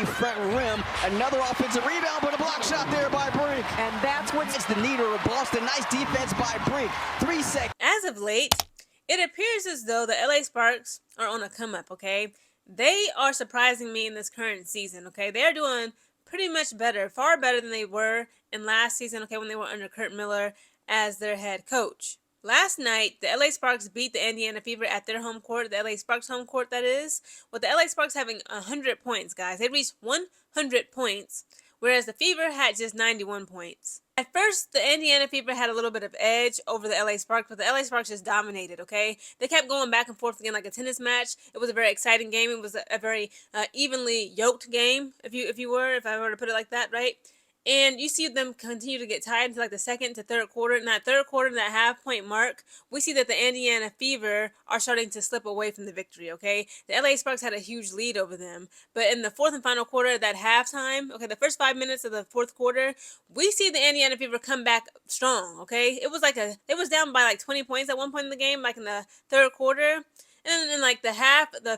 the front rim. Another offensive rebound, but a block shot there by Brink. And that's what gets the needle of Boston. Nice defense by Brink. 3 seconds. As of late, it appears as though the LA Sparks are on a come up, okay? They are surprising me in this current season, okay? They're doing pretty much better, far better than they were in last season, okay, when they were under Kurt Miller as their head coach. Last night, the LA Sparks beat the Indiana Fever at their home court, the LA Sparks home court, that is, with the LA Sparks having 100 points, guys. They reached 100 points, whereas the Fever had just 91 points. At first, the Indiana Fever had a little bit of edge over the LA Sparks, but the LA Sparks just dominated, okay? They kept going back and forth again like a tennis match. It was a very exciting game. It was a very evenly yoked game, if I were to put it like that, right? And you see them continue to get tied into like the second to third quarter. In that third quarter, that half-point mark, we see that the Indiana Fever are starting to slip away from the victory, okay? The LA Sparks had a huge lead over them. But in the fourth and final quarter, that halftime, okay, the first 5 minutes of the fourth quarter, we see the Indiana Fever come back strong, okay? It was down by like 20 points at one point in the game, like in the third quarter. And in like the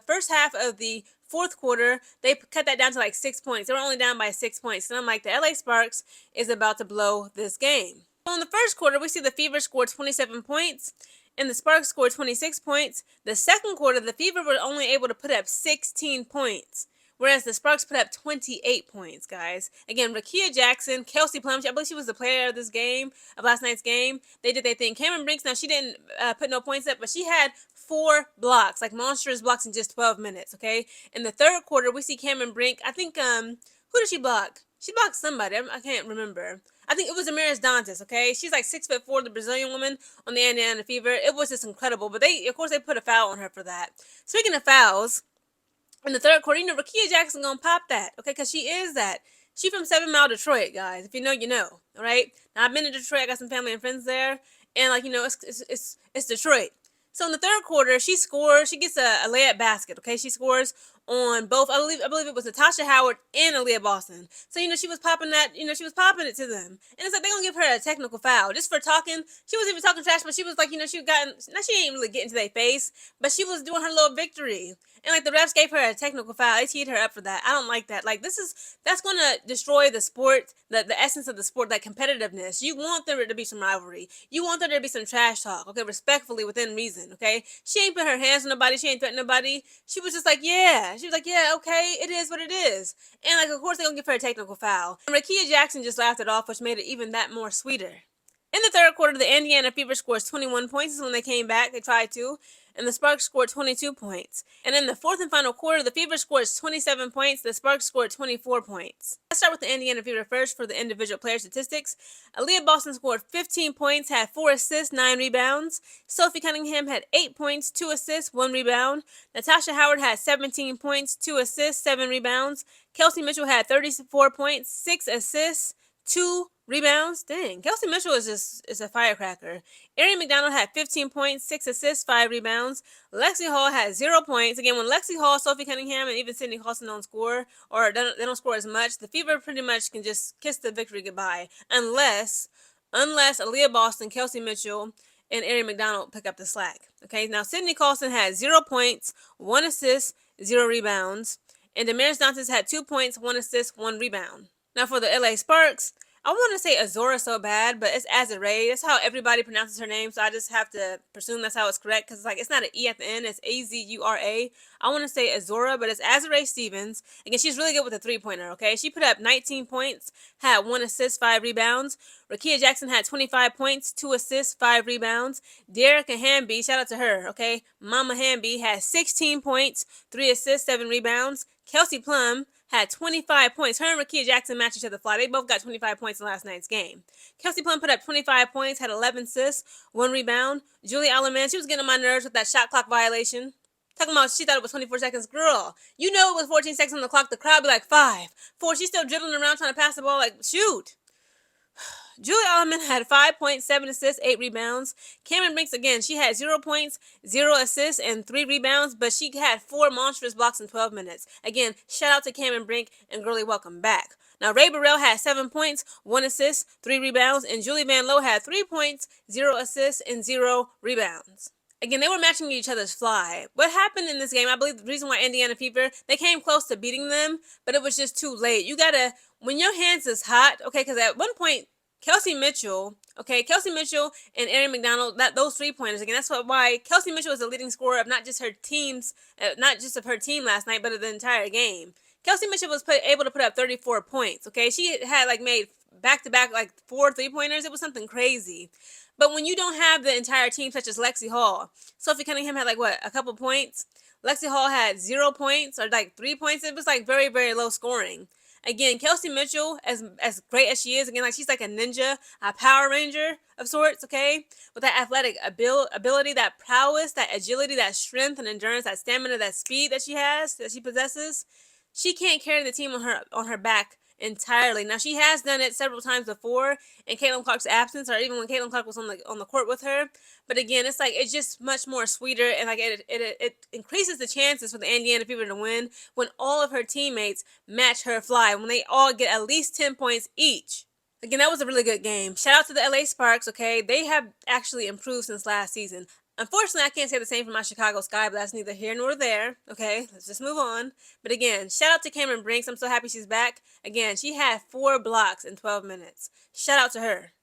first half of the fourth quarter, they cut that down to like 6 points. They were only down by 6 points. And I'm like, the LA Sparks is about to blow this game. So in the first quarter, we see the Fever scored 27 points and the Sparks scored 26 points. The second quarter, the Fever were only able to put up 16 points. Whereas the Sparks put up 28 points, guys. Again, Rickea Jackson, Kelsey Plum, I believe she was the player of this game, of last night's game. They did their thing. Cameron Brinks, now she didn't put no points up, but she had 4 blocks, like monstrous blocks in just 12 minutes, okay? In the third quarter, we see Cameron Brink. I think, who did she block? She blocked somebody. I can't remember. I think it was Amaris Dantas, okay? She's like 6'4", the Brazilian woman on the Indiana Fever. It was just incredible, but of course, they put a foul on her for that. Speaking of fouls, in the third quarter, Rickea Jackson gonna pop that, okay? Because she is that. She from 7 Mile, Detroit, guys. If you know, you know, all right? Now, I've been to Detroit. I got some family and friends there. And, like, it's Detroit. So, in the third quarter, she scores. She gets a layup basket, okay? She scores on both. I believe it was Natasha Howard and Aaliyah Boston. So, she was popping that. She was popping it to them. And it's like they're going to give her a technical foul just for talking. She wasn't even talking trash, but she was like, now she ain't really getting to their face, but she was doing her little victory. And, like, the refs gave her a technical foul. They teed her up for that. I don't like that. Like, that's going to destroy the sport, the essence of the sport, that competitiveness. You want there to be some rivalry. You want there to be some trash talk, okay, respectfully, within reason, okay? She ain't put her hands on nobody. She ain't threatened nobody. She was just like, yeah. She was like, yeah, okay, it is what it is. And, like, of course, they're going to give her a technical foul. And Rickea Jackson just laughed it off, which made it even that more sweeter. In the third quarter, the Indiana Fever scores 21 points. This is when they came back. They tried to. And the Sparks scored 22 points. And in the fourth and final quarter, the Fever scores 27 points. The Sparks scored 24 points. Let's start with the Indiana Fever first for the individual player statistics. Aaliyah Boston scored 15 points, had 4 assists, 9 rebounds. Sophie Cunningham had 8 points, 2 assists, 1 rebound. Natasha Howard had 17 points, 2 assists, 7 rebounds. Kelsey Mitchell had 34 points, 6 assists, 2 rebounds. Dang, Kelsey Mitchell is a firecracker. Erin McDonald had 15 points, 6 assists, 5 rebounds. Lexi Hall had 0 points. Again, when Lexi Hall, Sophie Cunningham, and even Sydney Colson don't score, or they don't score as much, the Fever pretty much can just kiss the victory goodbye. Unless Aaliyah Boston, Kelsey Mitchell, and Erin McDonald pick up the slack. Okay, now Sydney Colson had 0 points, 1 assist, 0 rebounds. And Amaris Dantas had 2 points, 1 assist, 1 rebound. Now for the LA Sparks, I want to say Azura so bad, but it's Azure. That's how everybody pronounces her name, so I just have to presume that's how it's correct, because it's not an E at the end, it's Azura. I want to say Azura, but it's Azure Stevens. Again, she's really good with a three-pointer, okay? She put up 19 points, had 1 assist, 5 rebounds. Rickea Jackson had 25 points, 2 assists, 5 rebounds. Derricka Hamby, shout out to her, okay? Mama Hamby had 16 points, 3 assists, 7 rebounds. Kelsey Plum had 25 points. Her and Rickea Jackson matched each other fly. They both got 25 points in last night's game. Kelsey Plum put up 25 points, had 11 assists, 1 rebound. Julie Alleman, she was getting on my nerves with that shot clock violation. Talking about she thought it was 24 seconds. Girl, you know it was 14 seconds on the clock. The crowd be like 5, 4. She's still dribbling around trying to pass the ball. Like, shoot. Julie Alleman had 5 points, 7 assists, 8 rebounds. Cameron Brinks, again, she had 0 points, 0 assists, and 3 rebounds, but she had 4 monstrous blocks in 12 minutes. Again, shout out to Cameron Brink, and girly, welcome back. Now, Ray Burrell had 7 points, 1 assist, 3 rebounds, and Julie Van Lowe had 3 points, 0 assists, and 0 rebounds. Again, they were matching each other's fly. What happened in this game, I believe the reason why Indiana Fever, they came close to beating them, but it was just too late. You gotta, when your hands is hot, okay, because at one point, Kelsey Mitchell and Erin McDonald, those 3-pointers, again, that's why Kelsey Mitchell is the leading scorer of not just her teams, not just of her team last night, but of the entire game. Kelsey Mitchell was able to put up 34 points, okay? She had, like, made back-to-back, like, 4 3-pointers. It was something crazy. But when you don't have the entire team, such as Lexi Hall, Sophie Cunningham had, like, what, a couple points? Lexi Hall had 0 points or, like, 3 points. It was, like, very, very low scoring. Again, Kelsey Mitchell, as great as she is, again, like, she's like a ninja, a Power Ranger of sorts, okay? With that athletic ability, that prowess, that agility, that strength and endurance, that stamina, that speed that she possesses, she can't carry the team on her back entirely. Now, she has done it several times before in Caitlin Clark's absence, or even when Caitlin Clark was on the court with her. But again, it's like, it's just much more sweeter, and like it increases the chances for the Indiana Fever to win when all of her teammates match her fly, when they all get at least 10 points each. Again, that was a really good game. Shout out to the LA Sparks, okay? They have actually improved since last season. Unfortunately, I can't say the same for my Chicago Sky, but that's neither here nor there. Okay, let's just move on. But again, shout out to Cameron Brinks. I'm so happy she's back. Again, she had 4 blocks in 12 minutes. Shout out to her.